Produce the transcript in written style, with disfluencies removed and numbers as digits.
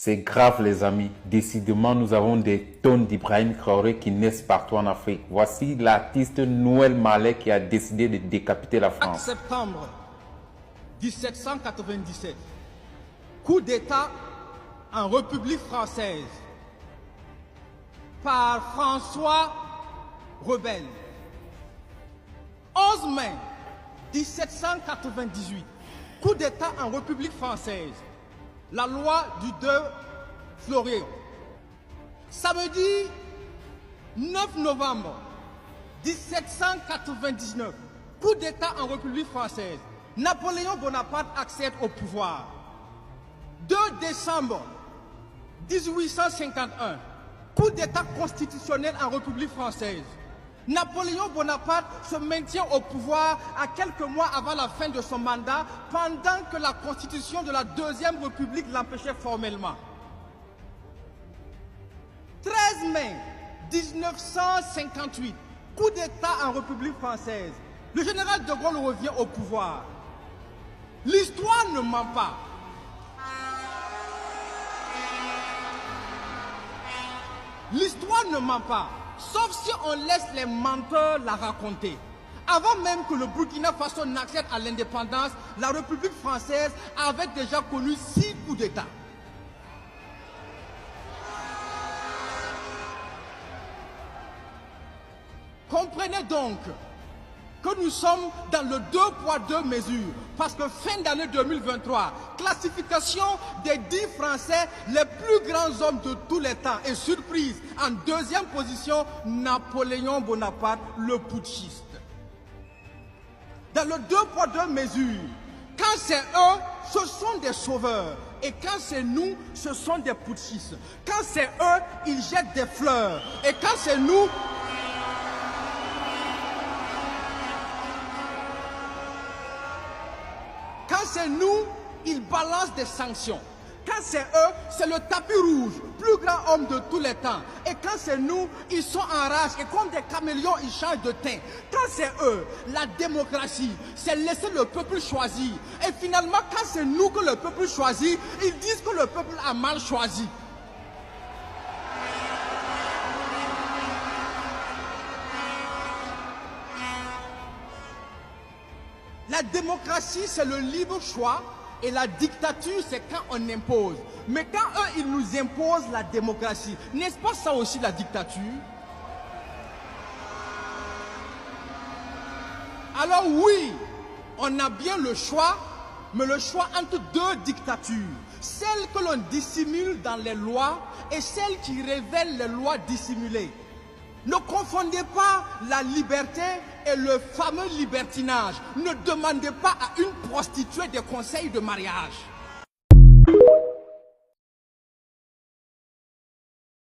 C'est grave les amis, décidément nous avons des tonnes d'Ibrahim Traoré qui naissent partout en Afrique. Voici l'artiste Noël Mallet qui a décidé de décapiter la France. 4 septembre 1797, coup d'État en République française par François Rebelle. 11 mai 1798, coup d'État en République française. La loi du 2 février. Samedi 9 novembre 1799, coup d'État en République française. Napoléon Bonaparte accède au pouvoir. 2 décembre 1851, coup d'État constitutionnel en République française. Napoléon Bonaparte se maintient au pouvoir à quelques mois avant la fin de son mandat, pendant que la constitution de la Deuxième République l'empêchait formellement. 13 mai 1958, coup d'État en République française. Le général de Gaulle revient au pouvoir. L'histoire ne ment pas. L'histoire ne ment pas, sauf si on laisse les menteurs la raconter. Avant même que le Burkina Faso n'accède à l'indépendance, la République française avait déjà connu 6 coups d'État. Comprenez donc que nous sommes dans le 2 poids 2 mesures, parce que fin d'année 2023, classification des 10 Français les plus grands hommes de tous les temps, et surprise, en deuxième position, Napoléon Bonaparte, le putschiste. Dans le 2 poids 2 mesures, quand c'est eux, ce sont des sauveurs, et quand c'est nous, ce sont des putschistes. Quand c'est eux, ils jettent des fleurs, et quand c'est nous, c'est nous, ils balancent des sanctions. Quand c'est eux, c'est le tapis rouge, plus grand homme de tous les temps. Et quand c'est nous, ils sont en rage et comme des caméléons, ils changent de teint. Quand c'est eux, la démocratie, c'est laisser le peuple choisir. Et finalement, quand c'est nous que le peuple choisit, ils disent que le peuple a mal choisi. La démocratie, c'est le libre choix et la dictature, c'est quand on impose. Mais quand eux, ils nous imposent la démocratie, n'est-ce pas ça aussi la dictature? Alors oui, on a bien le choix, mais le choix entre 2 dictatures. Celle que l'on dissimule dans les lois et celle qui révèle les lois dissimulées. Ne confondez pas la liberté et le fameux libertinage. Ne demandez pas à une prostituée des conseils de mariage.